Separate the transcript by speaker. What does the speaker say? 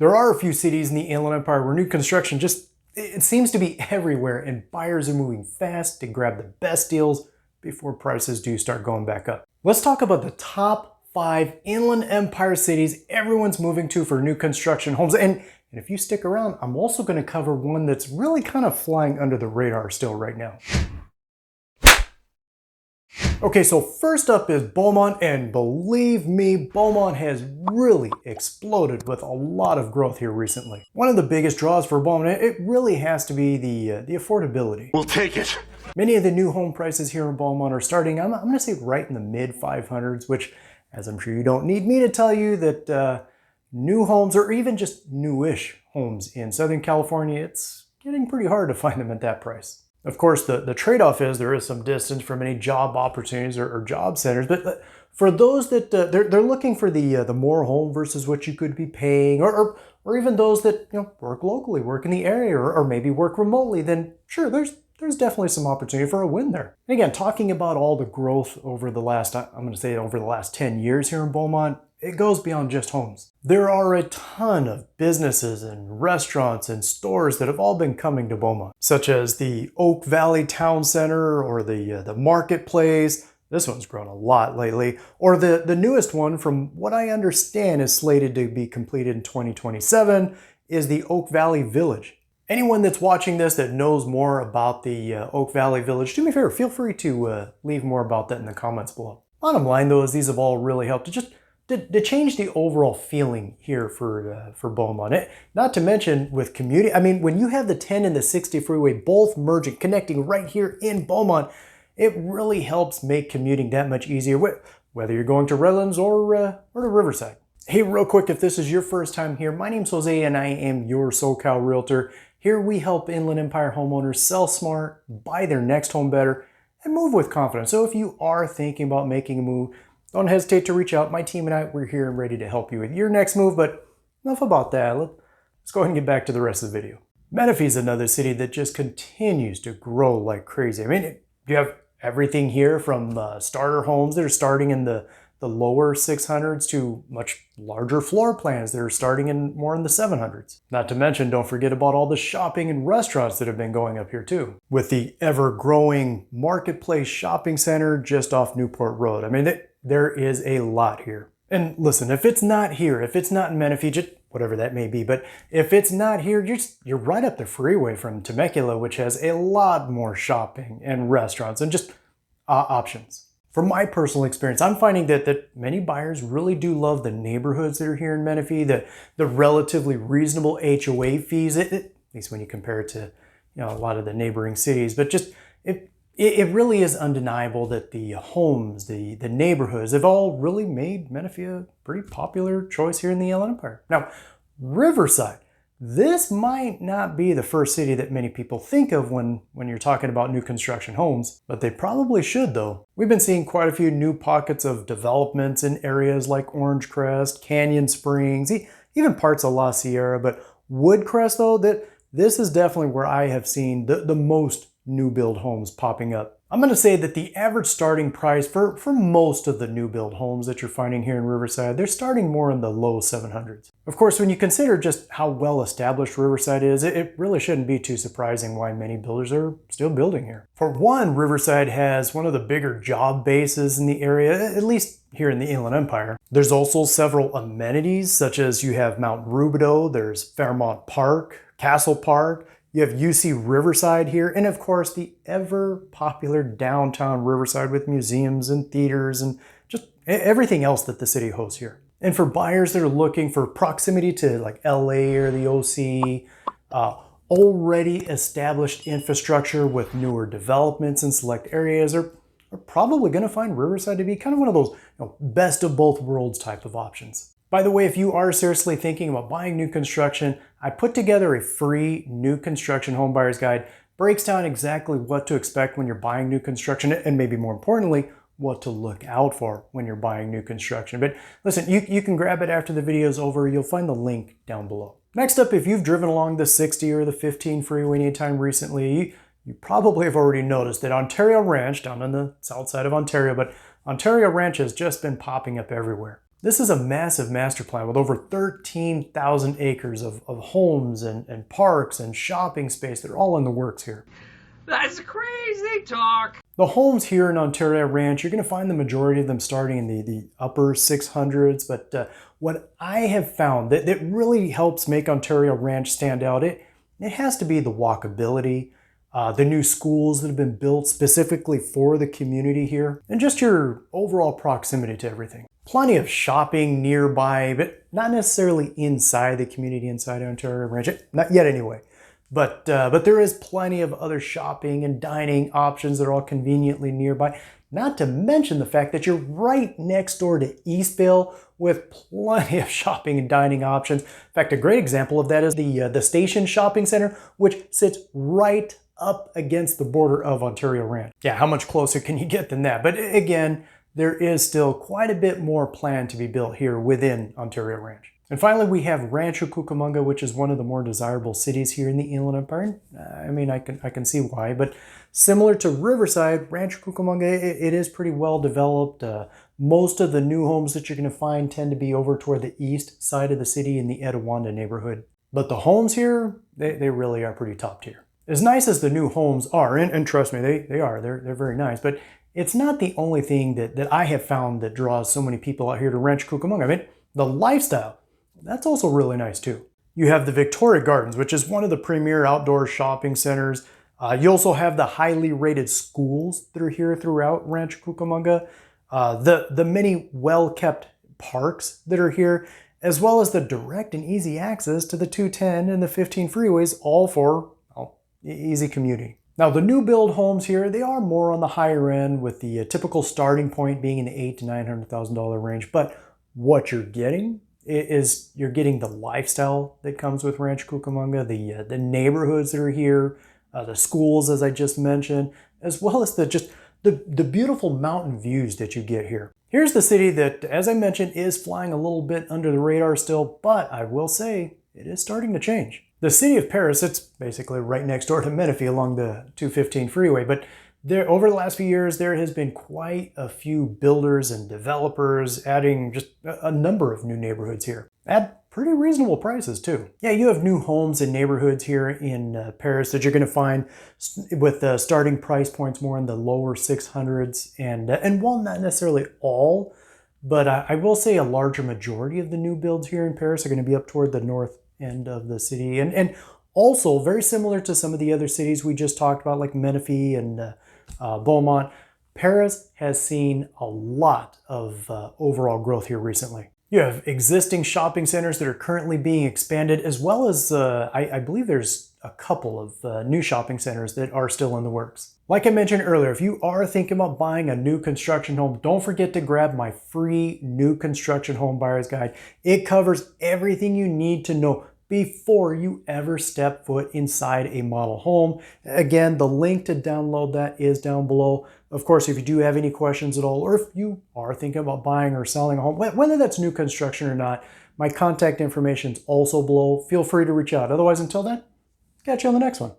Speaker 1: There are a few cities in the Inland Empire where new construction it seems to be everywhere, and buyers are moving fast to grab the best deals before prices do start going back up. Let's talk about the top 5 Inland Empire cities everyone's moving to for new construction homes. And if you stick around, I'm also going to cover one that's really kind of flying under the radar still right now. Okay, so first up is Beaumont, and believe me, Beaumont has really exploded with a lot of growth here recently. One of the biggest draws for Beaumont, it really has to be the affordability. We'll take it. Many of the new home prices here in Beaumont are starting, I'm going to say right in the mid 500s, which, as I'm sure you don't need me to tell you, that new homes, or even just newish homes in Southern California, it's getting pretty hard to find them at that price. Of course, the trade-off is there is some distance from any job opportunities or job centers, but for those that they're looking for the more home versus what you could be paying, or even those that work locally, work in the area, or maybe work remotely, then sure, there's definitely some opportunity for a win there. And again, talking about all the growth over the last, I'm going to say over the last 10 years here in Beaumont, it goes beyond just homes. There are a ton of businesses and restaurants and stores that have all been coming to Beaumont, such as the Oak Valley Town Center or the Marketplace. This one's grown a lot lately. Or the newest one, from what I understand is slated to be completed in 2027, is the Oak Valley Village. Anyone that's watching this that knows more about the Oak Valley Village, do me a favor, feel free to leave more about that in the comments below. Bottom line though is these have all really helped to change the overall feeling here for Beaumont. Not to mention with commuting, I mean, when you have the 10 and the 60 freeway both merging, connecting right here in Beaumont, it really helps make commuting that much easier, whether you're going to Redlands or to Riverside. Hey, real quick, if this is your first time here, my name's Jose and I am your SoCal Realtor. Here we help Inland Empire homeowners sell smart, buy their next home better, and move with confidence. So if you are thinking about making a move, don't hesitate to reach out. My team and I, we're here and ready to help you with your next move, but enough about that. Let's go ahead and get back to the rest of the video. Menifee is another city that just continues to grow like crazy. I mean, you have everything here from starter homes that are starting in the lower 600s to much larger floor plans that are starting in more in the 700s. Not to mention, don't forget about all the shopping and restaurants that have been going up here too, with the ever-growing Marketplace shopping center just off Newport Road. I mean, there is a lot here. And listen, if it's not here, if it's not in Menifee, just whatever that may be, but if it's not here, you're right up the freeway from Temecula, which has a lot more shopping and restaurants and just options. From my personal experience, I'm finding that many buyers really do love the neighborhoods that are here in Menifee, the relatively reasonable HOA fees, at least when you compare it to a lot of the neighboring cities, but just it really is undeniable that the homes, the neighborhoods have all really made Menifee a pretty popular choice here in the Inland Empire. Now, Riverside. This might not be the first city that many people think of when you're talking about new construction homes, but they probably should though. We've been seeing quite a few new pockets of developments in areas like Orange Crest, Canyon Springs, even parts of La Sierra, but Woodcrest though, this is definitely where I have seen the most new build homes popping up. I'm going to say that the average starting price for most of the new build homes that you're finding here in Riverside, they're starting more in the low 700s. Of course, when you consider just how well established Riverside is, it really shouldn't be too surprising why many builders are still building here. For one, Riverside has one of the bigger job bases in the area, at least here in the Inland Empire. There's also several amenities, such as you have Mount Rubidoux, there's Fairmont Park, Castle Park, you have UC Riverside here, and of course the ever popular downtown Riverside with museums and theaters and just everything else that the city hosts here. And for buyers that are looking for proximity to like LA or the OC, already established infrastructure with newer developments in select areas are probably going to find Riverside to be kind of one of those best of both worlds type of options. By the way, if you are seriously thinking about buying new construction, I put together a free new construction home buyer's guide. Breaks down exactly what to expect when you're buying new construction, and maybe more importantly, what to look out for when you're buying new construction. But listen, you can grab it after the video is over. You'll find the link down below. Next up, if you've driven along the 60 or the 15 freeway anytime recently, you probably have already noticed that Ontario Ranch, down on the south side of Ontario, but Ontario Ranch has just been popping up everywhere. This is a massive master plan with over 13,000 acres of homes and parks and shopping space that are all in the works here.
Speaker 2: That's crazy talk.
Speaker 1: The homes here in Ontario Ranch, you're going to find the majority of them starting in the upper 600s, but what I have found that really helps make Ontario Ranch stand out, it has to be the walkability, the new schools that have been built specifically for the community here, and just your overall proximity to everything. Plenty of shopping nearby, but not necessarily inside the community, inside Ontario Ranch, not yet anyway. But there is plenty of other shopping and dining options that are all conveniently nearby. Not to mention the fact that you're right next door to Eastvale with plenty of shopping and dining options. In fact, a great example of that is the Station Shopping Center, which sits right up against the border of Ontario Ranch. Yeah, how much closer can you get than that? But again, there is still quite a bit more planned to be built here within Ontario Ranch. And finally, we have Rancho Cucamonga, which is one of the more desirable cities here in the Inland Empire. I mean, I can see why, but similar to Riverside, Rancho Cucamonga, it is pretty well developed. Most of the new homes that you're going to find tend to be over toward the east side of the city in the Etiwanda neighborhood. But the homes here, they really are pretty top tier. As nice as the new homes are, and trust me, they're very nice, but it's not the only thing that I have found that draws so many people out here to Rancho Cucamonga. I mean, the lifestyle, that's also really nice too. You have the Victoria Gardens, which is one of the premier outdoor shopping centers. You also have the highly rated schools that are here throughout Rancho Cucamonga. The many well-kept parks that are here, as well as the direct and easy access to the 210 and the 15 freeways, all for easy commuting. Now, the new build homes here, they are more on the higher end, with the typical starting point being in the $800,000 to $900,000 range. But what you're getting is you're getting the lifestyle that comes with Rancho Cucamonga, the neighborhoods that are here, the schools, as I just mentioned, as well as the beautiful mountain views that you get here. Here's the city that, as I mentioned, is flying a little bit under the radar still, but I will say it is starting to change. The city of Paris, it's basically right next door to Menifee along the 215 freeway, but over the last few years, there has been quite a few builders and developers adding just a number of new neighborhoods here at pretty reasonable prices too. Yeah, you have new homes and neighborhoods here in Paris that you're going to find with starting price points more in the lower 600s, and while not necessarily all, but I will say a larger majority of the new builds here in Paris are going to be up toward the north end of the city, and also very similar to some of the other cities we just talked about, like Menifee and Beaumont. Paris has seen a lot of overall growth here recently. You have existing shopping centers that are currently being expanded, as well as I believe there's a couple of new shopping centers that are still in the works. Like I mentioned earlier, if you are thinking about buying a new construction home, don't forget to grab my free new construction home buyer's guide. It covers everything you need to know before you ever step foot inside a model home. Again, the link to download that is down below. Of course, if you do have any questions at all, or if you are thinking about buying or selling a home, whether that's new construction or not, my contact information is also below. Feel free to reach out. Otherwise, until then, catch you on the next one.